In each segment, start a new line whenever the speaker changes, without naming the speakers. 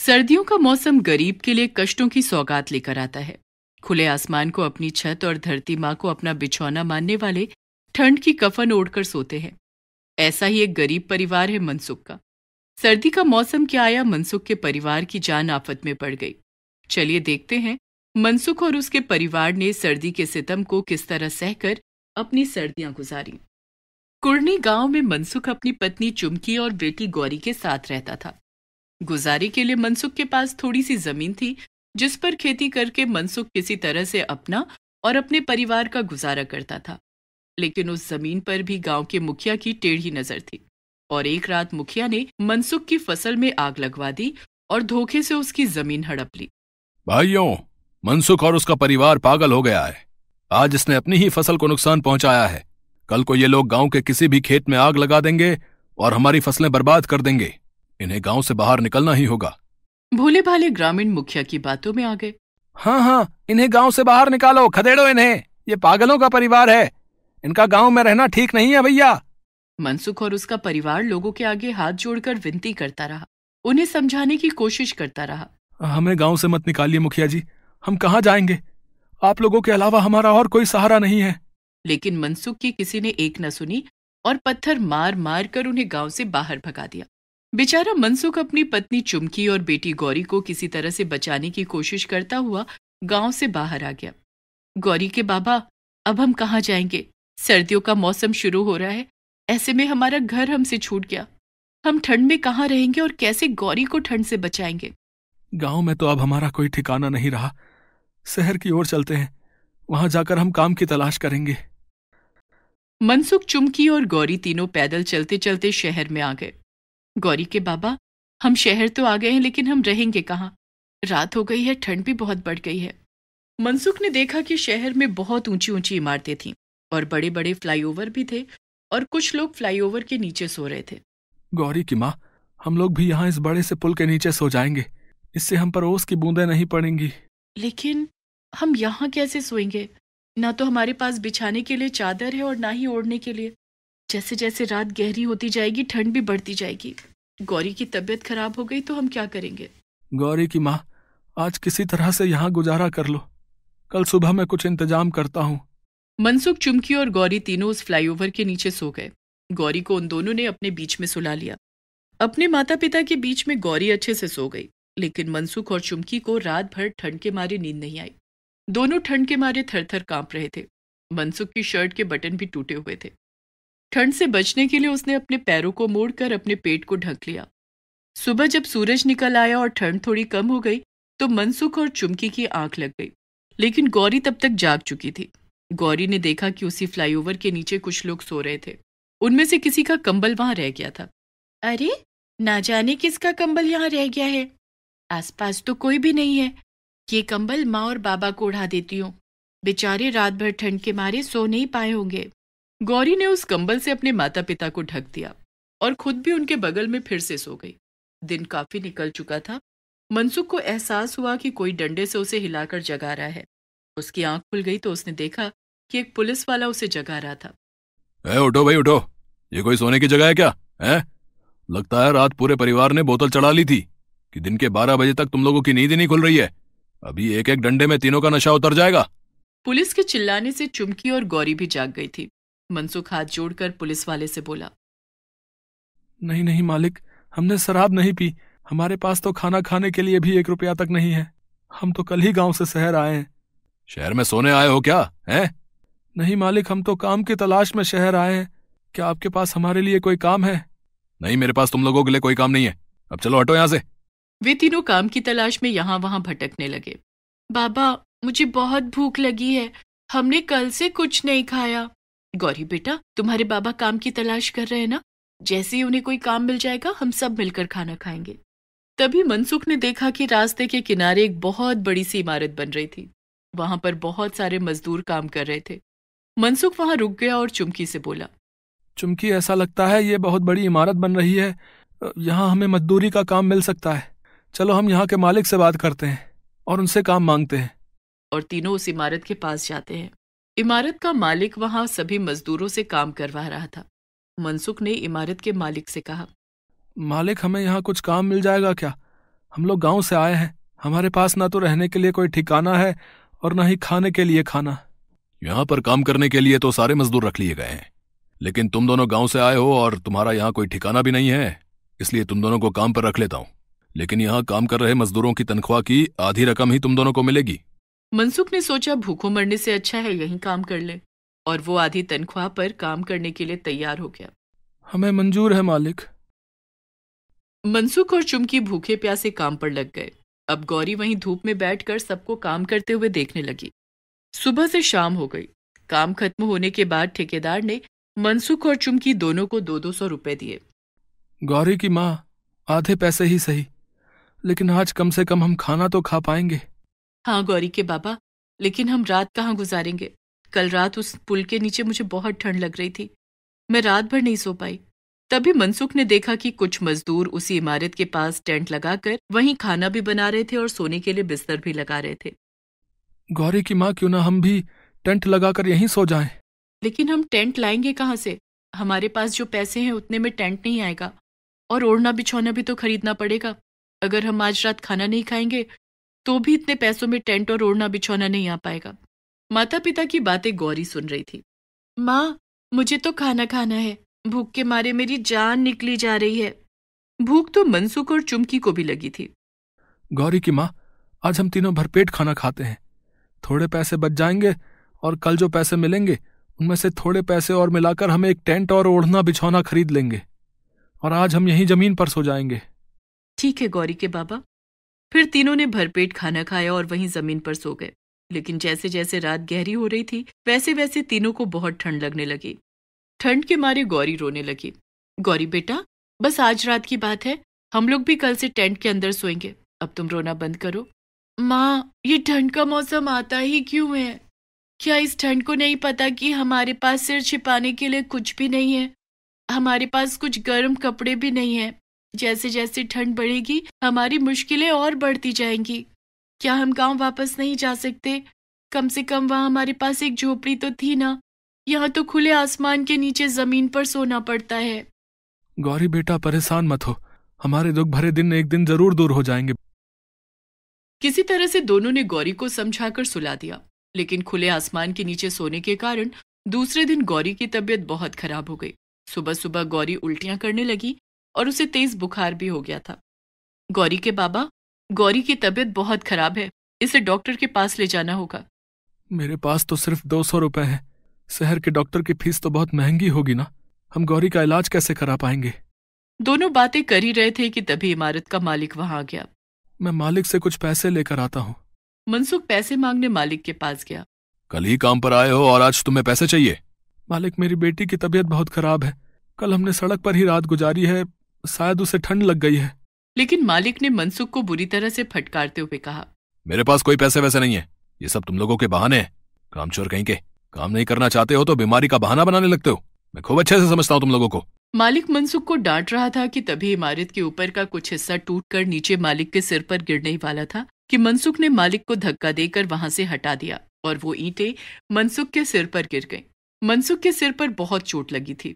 सर्दियों का मौसम गरीब के लिए कष्टों की सौगात लेकर आता है। खुले आसमान को अपनी छत और धरती माँ को अपना बिछौना मानने वाले ठंड की कफन ओढ़कर सोते हैं। ऐसा ही एक गरीब परिवार है मनसुख का। सर्दी का मौसम क्या आया, मनसुख के परिवार की जान आफत में पड़ गई। चलिए देखते हैं मनसुख और उसके परिवार ने सर्दी के सितम को किस तरह सहकर अपनी सर्दियां गुजारी। कुर्नी गांव में मनसुख अपनी पत्नी चुमकी और बेटी गौरी के साथ रहता था। गुजारे के लिए मनसुख के पास थोड़ी सी जमीन थी, जिस पर खेती करके मनसुख किसी तरह से अपना और अपने परिवार का गुजारा करता था। लेकिन उस जमीन पर भी गांव के मुखिया की टेढ़ी नजर थी और एक रात मुखिया ने मनसुख की फसल में आग लगवा दी और धोखे से उसकी जमीन हड़प ली।
भाइयों, मनसुख और उसका परिवार पागल हो गया है। आज इसने अपनी ही फसल को नुकसान पहुंचाया है। कल को ये लोग गांव के किसी भी खेत में आग लगा देंगे और हमारी फसलें बर्बाद कर देंगे। इन्हें गांव से बाहर निकलना ही होगा।
भोले भाले ग्रामीण मुखिया की बातों में आ गए।
हाँ, इन्हें गांव से बाहर निकालो, खदेड़ो इन्हें। ये पागलों का परिवार है, इनका गांव में रहना ठीक नहीं है भैया।
मनसुख और उसका परिवार लोगों के आगे हाथ जोड़कर विनती करता रहा, उन्हें समझाने की कोशिश करता रहा।
हमें गांव से मत निकालिए मुखिया जी, हम कहाँ जाएंगे? आप लोगों के अलावा हमारा और कोई सहारा नहीं है।
लेकिन मनसुख की किसी ने एक न सुनी और पत्थर मार मार कर उन्हें गांव से बाहर भगा दिया। बेचारा मनसुख अपनी पत्नी चुमकी और बेटी गौरी को किसी तरह से बचाने की कोशिश करता हुआ गांव से बाहर आ गया। गौरी के बाबा, अब हम कहाँ जाएंगे? सर्दियों का मौसम शुरू हो रहा है, ऐसे में हमारा घर हमसे छूट गया। हम ठंड में कहाँ रहेंगे और कैसे गौरी को ठंड से बचाएंगे?
गांव में तो अब हमारा कोई ठिकाना नहीं रहा। शहर की ओर चलते हैं, वहां जाकर हम काम की तलाश करेंगे।
मनसुख, चुमकी और गौरी तीनों पैदल चलते चलते शहर में आ गए। गौरी के बाबा, हम शहर तो आ गए हैं, लेकिन हम रहेंगे कहाँ? रात हो गई है, ठंड भी बहुत बढ़ गई है। मनसुख ने देखा कि शहर में बहुत ऊंची ऊंची इमारतें थीं और बड़े बड़े फ्लाईओवर भी थे और कुछ लोग फ्लाईओवर के नीचे सो रहे थे।
गौरी की माँ, हम लोग भी यहाँ इस बड़े से पुल के नीचे सो जाएंगे, इससे हम पर ओस की बूंदें नहीं पड़ेंगी।
लेकिन हम यहाँ कैसे सोएंगे? ना तो हमारे पास बिछाने के लिए चादर है और ना ही ओढ़ने के लिए। जैसे जैसे रात गहरी होती जाएगी, ठंड भी बढ़ती जाएगी। गौरी की तबीयत खराब हो गई तो हम क्या करेंगे?
गौरी की माँ, आज किसी तरह से यहाँ गुजारा कर लो, कल सुबह मैं कुछ इंतजाम करता हूँ।
मनसुख, चुमकी और गौरी तीनों उस फ्लाईओवर के नीचे सो गए। गौरी को उन दोनों ने अपने बीच में सुला लिया। अपने माता पिता के बीच में गौरी अच्छे से सो गई, लेकिन मनसुख और चुमकी को रात भर ठंड के मारे नींद नहीं आई। दोनों ठंड के मारे थर थर कांप रहे थे। मनसुख की शर्ट के बटन भी टूटे हुए थे। ठंड से बचने के लिए उसने अपने पैरों को मोड़कर अपने पेट को ढक लिया। सुबह जब सूरज निकल आया और ठंड थोड़ी कम हो गई तो मनसुख और चुमकी की आंख लग गई, लेकिन गौरी तब तक जाग चुकी थी। गौरी ने देखा कि उसी फ्लाईओवर के नीचे कुछ लोग सो रहे थे। उनमें से किसी का कंबल वहां रह गया था। अरे, ना जाने किसका कंबल यहाँ रह गया है। आसपास तो कोई भी नहीं है। ये कंबल माँ और बाबा को उड़ा देती हूँ, बेचारे रात भर ठंड के मारे सो नहीं पाए होंगे। गौरी ने उस कंबल से अपने माता पिता को ढक दिया और खुद भी उनके बगल में फिर से सो गई। दिन काफी निकल चुका था। मनसुख को एहसास हुआ कि कोई डंडे से उसे हिलाकर जगा रहा है। उसकी आंख खुल गई तो उसने देखा कि एक पुलिस वाला उसे जगा रहा था।
उठो भाई उठो, ये कोई सोने की जगह है क्या? लगता है रात पूरे परिवार ने बोतल चढ़ा ली थी कि दिन के 12 बजे तक तुम लोगों की नींद ही नहीं खुल रही है। अभी एक एक डंडे में तीनों का नशा उतर जाएगा।
पुलिस के चिल्लाने से चुमकी और गौरी भी जाग गई थी। मनसुख हाथ जोड़कर पुलिस वाले से बोला,
नहीं नहीं मालिक, हमने शराब नहीं पी। हमारे पास तो खाना खाने के लिए भी 1 रुपया तक नहीं है। हम तो कल ही गांव से शहर आए हैं। शहर में सोने आए हो क्या? नहीं मालिक, हम तो काम की तलाश में शहर आए हैं। क्या आपके पास हमारे लिए कोई काम है? नहीं, मेरे पास तुम लोगों के लिए कोई काम नहीं है। अब चलो हटो यहाँ से।
वे तीनों काम की तलाश में यहाँ वहां भटकने लगे। बाबा, मुझे बहुत भूख लगी है, हमने कल से कुछ नहीं खाया। गौरी बेटा, तुम्हारे बाबा काम की तलाश कर रहे हैं ना? जैसे ही उन्हें कोई काम मिल जाएगा हम सब मिलकर खाना खाएंगे। तभी मनसुख ने देखा कि रास्ते के किनारे एक बहुत बड़ी सी इमारत बन रही थी। वहां पर बहुत सारे मजदूर काम कर रहे थे। मनसुख वहां रुक गया और चुमकी से बोला,
चुमकी, ऐसा लगता है ये बहुत बड़ी इमारत बन रही है, यहाँ हमें मजदूरी का काम मिल सकता है। चलो हम यहाँ के मालिक से बात करते हैं और उनसे काम मांगते हैं।
और तीनों उस इमारत के पास जाते हैं। इमारत का मालिक वहां सभी मजदूरों से काम करवा रहा था। मनसुख ने इमारत के मालिक से कहा,
मालिक, हमें यहाँ कुछ काम मिल जाएगा क्या? हम लोग गांव से आए हैं, हमारे पास ना तो रहने के लिए कोई ठिकाना है और ना ही खाने के लिए खाना।
यहाँ पर काम करने के लिए तो सारे मजदूर रख लिए गए हैं, लेकिन तुम दोनों गांव से आए हो और तुम्हारा यहाँ कोई ठिकाना भी नहीं है, इसलिए तुम दोनों को काम पर रख लेता हूँ। लेकिन यहाँ काम कर रहे मजदूरों की तनख्वाह की आधी रकम ही तुम दोनों को मिलेगी।
मनसुख ने सोचा भूखों मरने से अच्छा है यहीं काम कर ले, और वो आधी तनख्वाह पर काम करने के लिए तैयार हो गया।
हमें मंजूर है मालिक।
मनसुख और चुमकी भूखे प्यासे काम पर लग गए। अब गौरी वहीं धूप में बैठकर सबको काम करते हुए देखने लगी। सुबह से शाम हो गई। काम खत्म होने के बाद ठेकेदार ने मनसुख और चुमकी दोनों को 200 रुपए दिए।
गौरी की माँ, आधे पैसे ही सही, लेकिन आज कम से कम हम खाना तो खा पाएंगे।
हाँ गौरी के बाबा, लेकिन हम रात कहाँ गुजारेंगे? कल रात उस पुल के नीचे मुझे बहुत ठंड लग रही थी, मैं रात भर नहीं सो पाई। तभी मनसुख ने देखा कि कुछ मजदूर उसी इमारत के पास टेंट लगाकर वहीं खाना भी बना रहे थे और सोने के लिए बिस्तर भी लगा रहे थे।
गौरी की माँ, क्यों ना हम भी टेंट लगाकर यहीं सो जाएं?
लेकिन हम टेंट लाएंगे कहाँ से? हमारे पास जो पैसे हैं उतने में टेंट नहीं आएगा, और ओढ़ना बिछौना भी तो खरीदना पड़ेगा। अगर हम आज रात खाना नहीं खाएंगे तो भी इतने पैसों में टेंट और ओढ़ना बिछौना नहीं आ पाएगा। माता पिता की बातें गौरी सुन रही थी। माँ, मुझे तो खाना खाना है, भूख के मारे मेरी जान निकली जा रही है। भूख तो मनसुख और चुमकी को भी लगी थी।
गौरी की माँ, आज हम तीनों भरपेट खाना खाते हैं। थोड़े पैसे बच जाएंगे और कल जो पैसे मिलेंगे उनमें से थोड़े पैसे और मिलाकर हम एक टेंट और ओढ़ना बिछौना खरीद लेंगे, और आज हम यहीं जमीन पर सो जाएंगे।
ठीक है गौरी के बाबा। फिर तीनों ने भरपेट खाना खाया और वहीं जमीन पर सो गए। लेकिन जैसे जैसे रात गहरी हो रही थी वैसे वैसे तीनों को बहुत ठंड लगने लगी। ठंड के मारे गौरी रोने लगी। गौरी बेटा, बस आज रात की बात है, हम लोग भी कल से टेंट के अंदर सोएंगे, अब तुम रोना बंद करो। माँ, ये ठंड का मौसम आता ही क्यों है? क्या इस ठंड को नहीं पता कि हमारे पास सिर छिपाने के लिए कुछ भी नहीं है? हमारे पास कुछ गर्म कपड़े भी नहीं है। जैसे जैसे ठंड बढ़ेगी हमारी मुश्किलें और बढ़ती जाएंगी। क्या हम गांव वापस नहीं जा सकते? कम से कम वहां हमारे पास एक झोपड़ी तो थी ना। यहाँ तो खुले आसमान के नीचे जमीन पर सोना पड़ता है।
गौरी बेटा, परेशान मत हो, हमारे दुख भरे दिन एक दिन जरूर दूर हो जाएंगे।
किसी तरह से दोनों ने गौरी को समझाकर सुला दिया, लेकिन खुले आसमान के नीचे सोने के कारण दूसरे दिन गौरी की तबीयत बहुत खराब हो गई। सुबह सुबह गौरी उल्टियां करने लगी और उसे तेज बुखार भी हो गया था। गौरी के बाबा, गौरी की तबीयत बहुत खराब है, इसे डॉक्टर के पास ले जाना होगा।
मेरे पास तो सिर्फ 200 रुपए हैं। शहर के डॉक्टर की फीस तो बहुत महंगी होगी ना, हम गौरी का इलाज कैसे करा पाएंगे?
दोनों बातें कर ही रहे थे कि तभी इमारत का मालिक वहां आ गया।
मैं मालिक से कुछ पैसे लेकर आता हूँ।
मनसुख पैसे मांगने मालिक के पास गया।
कल ही काम पर आए हो और आज तुम्हें पैसे चाहिए?
मालिक, मेरी बेटी की तबीयत बहुत खराब है, कल हमने सड़क पर ही रात गुजारी है, शायद उसे ठंड लग गई है।
लेकिन मालिक ने मनसुख को बुरी तरह से फटकारते हुए कहा,
मेरे पास कोई पैसे वैसे नहीं है, ये सब तुम लोगों के बहाने हैं। कामचोर कहीं के, काम नहीं करना चाहते हो तो बीमारी का बहाना बनाने लगते हो। मैं खूब अच्छे से समझता हूँ तुम लोगों को।
मालिक मनसुख को डांट रहा था कि तभी इमारत के ऊपर का कुछ हिस्सा टूटकर नीचे मालिक के सिर पर गिरने ही वाला था कि मनसुख ने मालिक को धक्का देकर वहां से हटा दिया और वो ईंटें मनसुख के सिर पर गिर गईं। मनसुख के सिर पर बहुत चोट लगी थी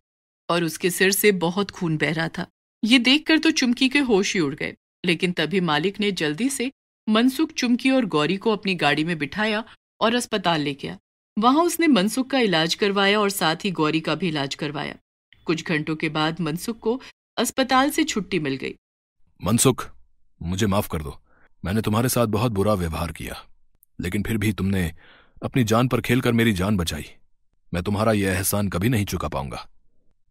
और उसके सिर से बहुत खून बह रहा था। ये देखकर तो चुमकी के होश ही उड़ गए। लेकिन तभी मालिक ने जल्दी से मनसुख, चुमकी और गौरी को अपनी गाड़ी में बिठाया और अस्पताल ले गया। वहां उसने मनसुख का इलाज करवाया और साथ ही गौरी का भी इलाज करवाया। कुछ घंटों के बाद मनसुख को अस्पताल से छुट्टी मिल गई।
मनसुख, मुझे माफ कर दो, मैंने तुम्हारे साथ बहुत बुरा व्यवहार किया, लेकिन फिर भी तुमने अपनी जान पर खेलकर मेरी जान बचाई। मैं तुम्हारा यह एहसान कभी नहीं चुका पाऊंगा।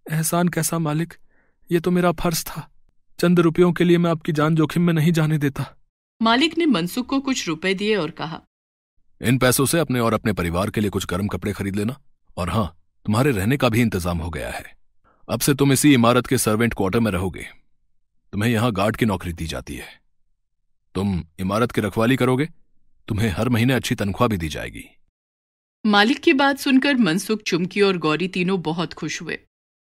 एहसान कैसा मालिक, ये तो मेरा फर्ज था। चंद रुपयों के लिए मैं आपकी जान जोखिम में नहीं जाने देता।
मालिक ने मनसुख को कुछ रुपए दिए और कहा,
इन पैसों से अपने और अपने परिवार के लिए कुछ गर्म कपड़े खरीद लेना, और हाँ, तुम्हारे रहने का भी इंतजाम हो गया है। अब से तुम इसी इमारत के सर्वेंट क्वार्टर में रहोगे। तुम्हें यहां गार्ड की नौकरी दी जाती है। तुम इमारत की रखवाली करोगे, तुम्हें हर महीने अच्छी तनख्वाह भी दी जाएगी।
मालिक की बात सुनकर मनसुख, चुमकी और गौरी तीनों बहुत खुश हुए।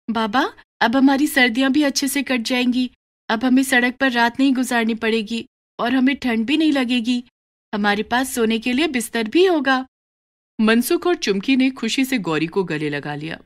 बाबा, अब हमारी सर्दियां भी अच्छे से कट जाएंगी। अब हमें सड़क पर रात नहीं गुजारनी पड़ेगी और हमें ठंड भी नहीं लगेगी। हमारे पास सोने के लिए बिस्तर भी होगा। मनसुख और चुमकी ने खुशी से गौरी को गले लगा लिया।